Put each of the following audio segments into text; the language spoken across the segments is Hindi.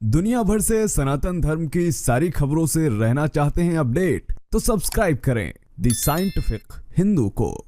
दुनिया भर से सनातन धर्म की सारी खबरों से रहना चाहते हैं अपडेट, तो सब्सक्राइब करें द साइंटिफिक हिंदू को।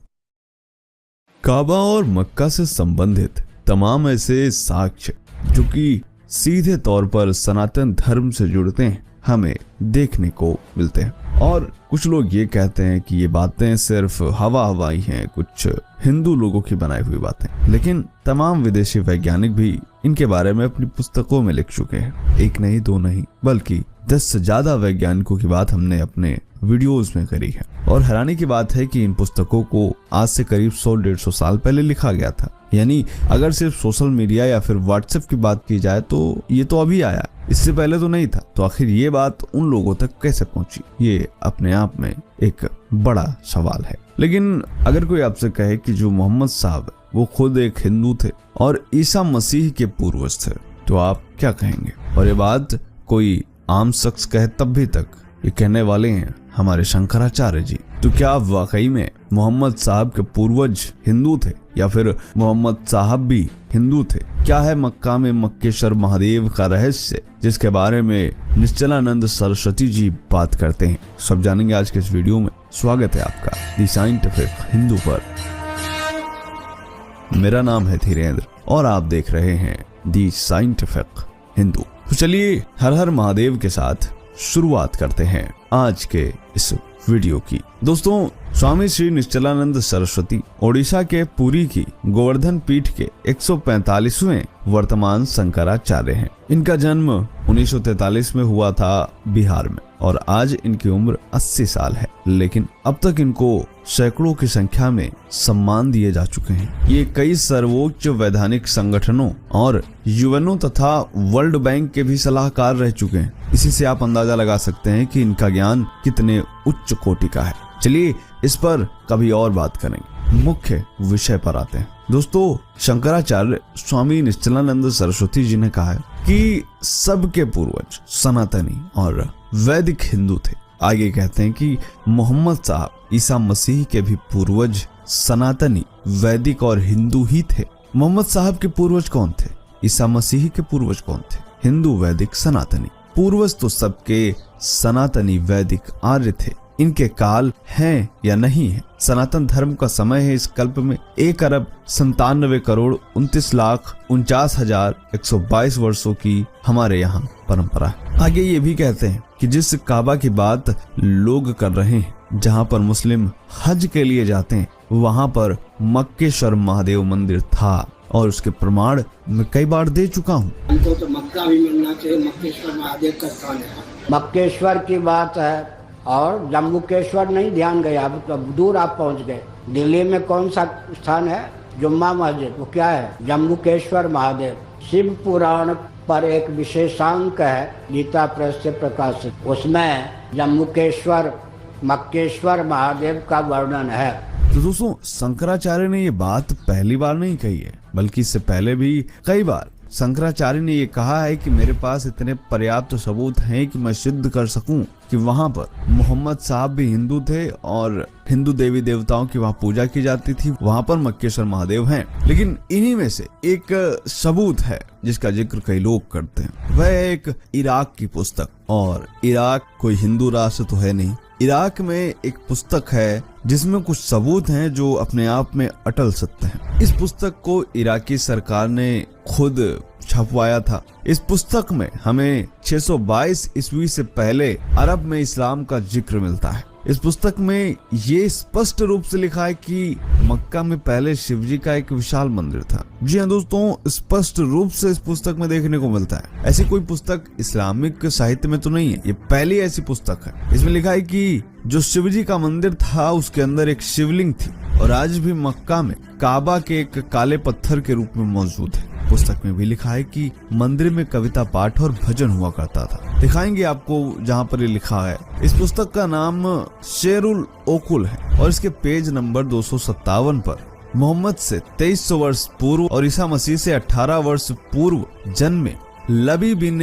काबा और मक्का से संबंधित तमाम ऐसे साक्ष्य जो कि सीधे तौर पर सनातन धर्म से जुड़ते हैं हमें देखने को मिलते हैं। और कुछ लोग ये कहते हैं कि ये बातें सिर्फ हवा हवाई हैं, कुछ हिंदू लोगों की बनाई हुई बातें, लेकिन तमाम विदेशी वैज्ञानिक भी इनके बारे में अपनी पुस्तकों में लिख चुके हैं। एक नहीं, दो नहीं, बल्कि 10 से ज्यादा वैज्ञानिकों की बात हमने अपने वीडियोस में करी है। और हैरानी की बात है कि इन पुस्तकों को आज से करीब 100-150 साल पहले लिखा गया था। यानी अगर सिर्फ सोशल मीडिया या फिर व्हाट्सएप की बात की जाए तो ये तो अभी आया, इससे पहले तो नहीं था। तो आखिर ये बात उन लोगों तक कैसे पहुंची, ये अपने आप में एक बड़ा सवाल है। लेकिन अगर कोई आपसे कहे कि जो मोहम्मद साहब वो खुद एक हिंदू थे और ईसा मसीह के पूर्वज थे, तो आप क्या कहेंगे? और ये बात कोई आम शख्स कहे तब भी तक ये कहने वाले हैं हमारे शंकराचार्य जी। तो क्या वाकई में मोहम्मद साहब के पूर्वज हिंदू थे या फिर मोहम्मद साहब भी हिंदू थे? क्या है मक्का में मक्केश्वर महादेव का रहस्य, जिसके बारे में निश्चलानंद सरस्वती जी बात करते हैं? सब जानेंगे आज के इस वीडियो में। स्वागत है आपका द साइंटिफिक हिंदू पर। मेरा नाम है धीरेन्द्र और आप देख रहे हैं द साइंटिफिक हिंदू। तो चलिए हर हर महादेव के साथ शुरुआत करते हैं आज के इस वीडियो की। दोस्तों, स्वामी श्री निश्चलानंद सरस्वती ओडिशा के पुरी की गोवर्धन पीठ के 145वें वर्तमान शंकराचार्य हैं। इनका जन्म 1943 में हुआ था बिहार में और आज इनकी उम्र 80 साल है। लेकिन अब तक इनको सैकड़ों की संख्या में सम्मान दिए जा चुके हैं। ये कई सर्वोच्च वैधानिक संगठनों और यूएनओ तथा वर्ल्ड बैंक के भी सलाहकार रह चुके हैं। इसी से आप अंदाजा लगा सकते हैं कि इनका ज्ञान कितने उच्च कोटि का है। चलिए इस पर कभी और बात करेंगे। मुख्य विषय पर आते हैं। दोस्तों, शंकराचार्य स्वामी निश्चलानंद सरस्वती जी ने कहा है कि सबके पूर्वज सनातनी और वैदिक हिंदू थे। आगे कहते हैं कि मोहम्मद साहब ईसा मसीह के भी पूर्वज सनातनी, वैदिक और हिंदू ही थे। मोहम्मद साहब के पूर्वज कौन थे? ईसा मसीह के पूर्वज कौन थे? हिंदू, वैदिक, सनातनी। पूर्वज तो सबके सनातनी, वैदिक, आर्य थे। इनके काल हैं या नहीं है? सनातन धर्म का समय है इस कल्प में 1,97,49,49,122 वर्षों की हमारे यहाँ परंपरा है। आगे ये भी कहते हैं कि जिस काबा की बात लोग कर रहे हैं, जहाँ पर मुस्लिम हज के लिए जाते हैं, वहाँ पर मक्केश्वर महादेव मंदिर था और उसके प्रमाण मैं कई बार दे चुका हूँ। हमको तो मक्का भी मिलना चाहिए, मक्केश्वर महादेव का स्थान है। मक्केश्वर की बात है और जम्बुकेश्वर नहीं ध्यान गया, अब तो दूर आप पहुंच गए। दिल्ली में कौन सा स्थान है? जुम्मा मस्जिद, वो क्या है? जम्बुकेश्वर महादेव। शिव पुराण पर एक विशेषांक है गीता प्रेस से प्रकाशित, उसमें जम्बुकेश्वर मक्केश्वर महादेव का वर्णन है। तो दोस्तों, शंकराचार्य ने ये बात पहली बार नहीं कही है, बल्कि इससे पहले भी कई बार शंकराचार्य ने ये कहा है कि मेरे पास इतने पर्याप्त सबूत हैं कि मैं सिद्ध कर सकूं कि वहां पर मोहम्मद साहब भी हिंदू थे और हिंदू देवी देवताओं की वहां पूजा की जाती थी, वहां पर मक्केश्वर महादेव हैं। लेकिन इन्हीं में से एक सबूत है जिसका जिक्र कई लोग करते हैं, वह एक इराक की पुस्तक। और इराक कोई हिंदू राष्ट्र तो है नहीं। इराक में एक पुस्तक है जिसमें कुछ सबूत हैं जो अपने आप में अटल सत्य हैं। इस पुस्तक को इराकी सरकार ने खुद छपवाया था। इस पुस्तक में हमें 622 ईस्वी से पहले अरब में इस्लाम का जिक्र मिलता है। इस पुस्तक में ये स्पष्ट रूप से लिखा है कि मक्का में पहले शिवजी का एक विशाल मंदिर था। जी हाँ दोस्तों, स्पष्ट रूप से इस पुस्तक में देखने को मिलता है। ऐसी कोई पुस्तक इस्लामिक साहित्य में तो नहीं है, ये पहली ऐसी पुस्तक है। इसमें लिखा है कि जो शिवजी का मंदिर था उसके अंदर एक शिवलिंग थी और आज भी मक्का में काबा के एक काले पत्थर के रूप में मौजूद है। पुस्तक में भी लिखा है कि मंदिर में कविता पाठ और भजन हुआ करता था। दिखाएंगे आपको जहाँ पर ये लिखा है। इस पुस्तक का नाम शेरुल ओकुल है और इसके पेज नंबर 257 पर मोहम्मद से 2300 वर्ष पूर्व और ईसा मसीह से 18 वर्ष पूर्व जन्मे लबी बिन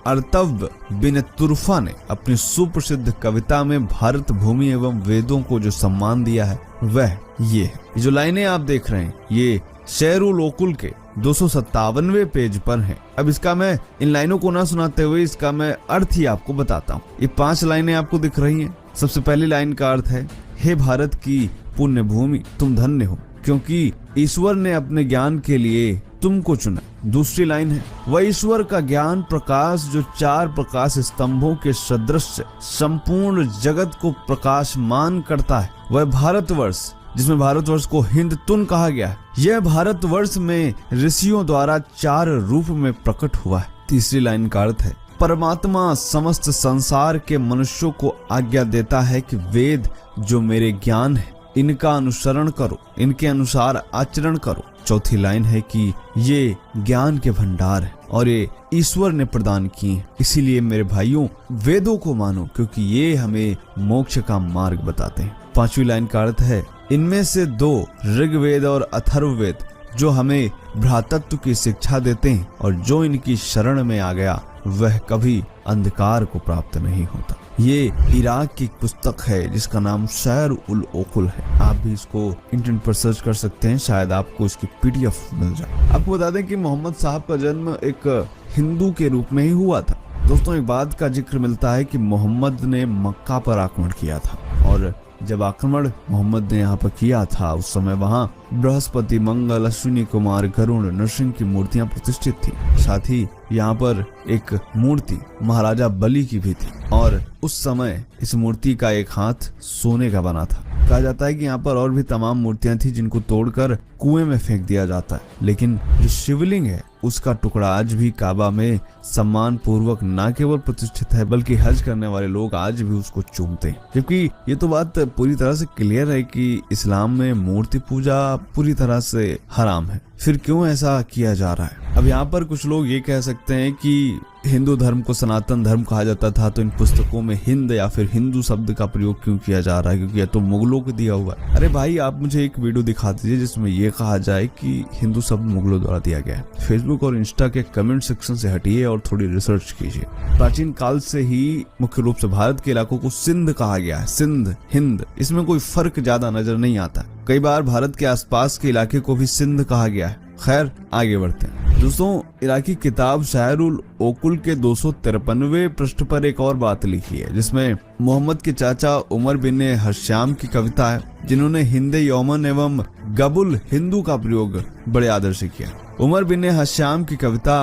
अर्तब बिन तुरफा ने अपनी सुप्रसिद्ध कविता में भारत भूमि एवं वेदों को जो सम्मान दिया है वह ये है। जो लाइनें आप देख रहे हैं ये शेरुल ओकुल के 257वें पेज पर है। अब इसका मैं इन लाइनों को ना सुनाते हुए इसका मैं अर्थ ही आपको बताता हूँ। ये 5 लाइनें आपको दिख रही हैं। सबसे पहली लाइन का अर्थ है, हे भारत की पुण्य भूमि, तुम धन्य हो क्योंकि ईश्वर ने अपने ज्ञान के लिए तुमको चुना। दूसरी लाइन है, वह ईश्वर का ज्ञान प्रकाश जो 4 प्रकाश स्तंभों के सदृश से संपूर्ण जगत को प्रकाशमान करता है, वह भारतवर्ष जिसमें भारतवर्ष को हिंद तुन कहा गया है, यह भारतवर्ष में ऋषियों द्वारा 4 रूप में प्रकट हुआ है। तीसरी लाइन का अर्थ है, परमात्मा समस्त संसार के मनुष्यों को आज्ञा देता है कि वेद जो मेरे ज्ञान है इनका अनुसरण करो, इनके अनुसार आचरण करो। चौथी लाइन है कि ये ज्ञान के भंडार है और ये ईश्वर ने प्रदान किए हैं, इसीलिए मेरे भाइयों वेदों को मानो क्योंकि ये हमें मोक्ष का मार्ग बताते हैं। 5वीं लाइन का अर्थ है, इनमें से 2 ऋग्वेद और अथर्ववेद जो हमें भ्रातृत्व की शिक्षा देते हैं और जो इनकी शरण में आ गया वह कभी अंधकार को प्राप्त नहीं होता। ये इराक की पुस्तक है जिसका नाम शायर उल ओकुल है। आप भी इसको इंटरनेट पर सर्च कर सकते हैं, शायद आपको इसकी PDF मिल जाए। आपको बता दें कि मोहम्मद साहब का जन्म एक हिंदू के रूप में ही हुआ था। दोस्तों, एक बात का जिक्र मिलता है कि मोहम्मद ने मक्का पर आक्रमण किया था और जब आक्रमण मोहम्मद ने यहाँ पर किया था उस समय वहाँ बृहस्पति, मंगल, अश्विनी कुमार, गरुण, नरसिंह की मूर्तियां प्रतिष्ठित थी। साथ ही यहाँ पर एक मूर्ति महाराजा बलि की भी थी और उस समय इस मूर्ति का एक हाथ सोने का बना था। कहा जाता है कि यहाँ पर और भी तमाम मूर्तियां थी जिनको तोड़कर कुएं में फेंक दिया जाता है, लेकिन जो शिवलिंग है उसका टुकड़ा आज भी काबा में सम्मान पूर्वक न केवल प्रतिष्ठित है बल्कि हज करने वाले लोग आज भी उसको चूमते हैं। जबकि ये तो बात पूरी तरह से क्लियर है कि इस्लाम में मूर्ति पूजा पूरी तरह से हराम है, फिर क्यों ऐसा किया जा रहा है? अब यहाँ पर कुछ लोग ये कह सकते हैं कि हिंदू धर्म को सनातन धर्म कहा जाता था तो इन पुस्तकों में हिंद या फिर हिंदू शब्द का प्रयोग क्यों किया जा रहा है, क्योंकि यह तो मुगलों को दिया हुआ है। अरे भाई, आप मुझे एक वीडियो दिखा दीजिए जिसमें यह कहा जाए कि हिंदू शब्द मुगलों द्वारा दिया गया है। फेसबुक और इंस्टा के कमेंट सेक्शन से हटिए और थोड़ी रिसर्च कीजिए। प्राचीन काल से ही मुख्य रूप से भारत के इलाकों को सिंध कहा गया है। सिंध, हिंद, इसमें कोई फर्क ज्यादा नजर नहीं आता। कई बार भारत के आसपास के इलाके को भी सिंध कहा गया है। खैर, आगे बढ़ते हैं। दोस्तों, इराकी किताब शायर उल ओकुल के 253वें पृष्ठ पर एक और बात लिखी है जिसमें मोहम्मद के चाचा उमर बिन हश्याम की कविता है जिन्होंने हिंद यौमन एवं गबुल हिंदू का प्रयोग बड़े आदर से किया। उमर बिन हश्याम की कविता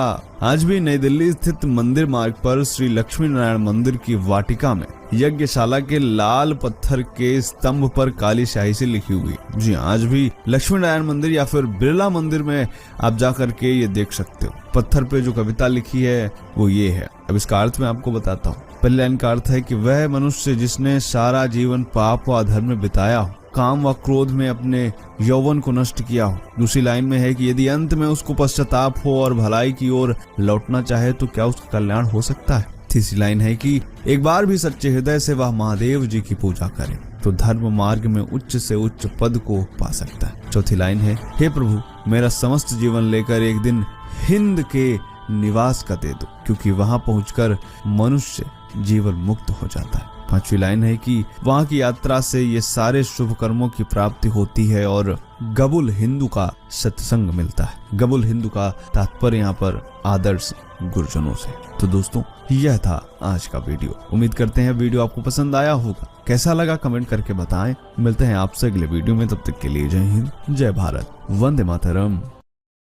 आज भी नई दिल्ली स्थित मंदिर मार्ग पर श्री लक्ष्मी नारायण मंदिर की वाटिका में यज्ञशाला के लाल पत्थर के स्तंभ पर काली स्याही से लिखी हुई। जी, आज भी लक्ष्मी नारायण मंदिर या फिर बिरला मंदिर में आप जाकर के ये देख सकते हो। पत्थर पे जो कविता लिखी है वो ये है। अब इसका अर्थ मैं आपको बताता हूँ। पहले लाइन का अर्थ है कि वह मनुष्य जिसने सारा जीवन पाप व अधर्म में बिताया हो, काम व क्रोध में अपने यौवन को नष्ट किया हो। दूसरी लाइन में है कि यदि अंत में उसको पश्चाताप हो और भलाई की ओर लौटना चाहे तो क्या उसका कल्याण हो सकता है। तीसरी लाइन है कि एक बार भी सच्चे हृदय से वह महादेव जी की पूजा करे तो धर्म मार्ग में उच्च से उच्च पद को पा सकता है। चौथी लाइन है, हे प्रभु, मेरा समस्त जीवन लेकर एक दिन हिंद के निवास का दे दो क्योंकि वहां पहुंचकर मनुष्य जीवन मुक्त हो जाता है। पांचवी लाइन है कि वहां की यात्रा से ये सारे शुभ कर्मों की प्राप्ति होती है और गबुल हिंदू का सत्संग मिलता है। गबुल हिंदू का तात्पर्य यहाँ पर आदर्श गुरुजनों से। तो दोस्तों, यह था आज का वीडियो। उम्मीद करते हैं वीडियो आपको पसंद आया होगा। कैसा लगा कमेंट करके बताएं। मिलते हैं आपसे अगले वीडियो में, तब तक के लिए जय हिंद, जय भारत, वंदे मातरम।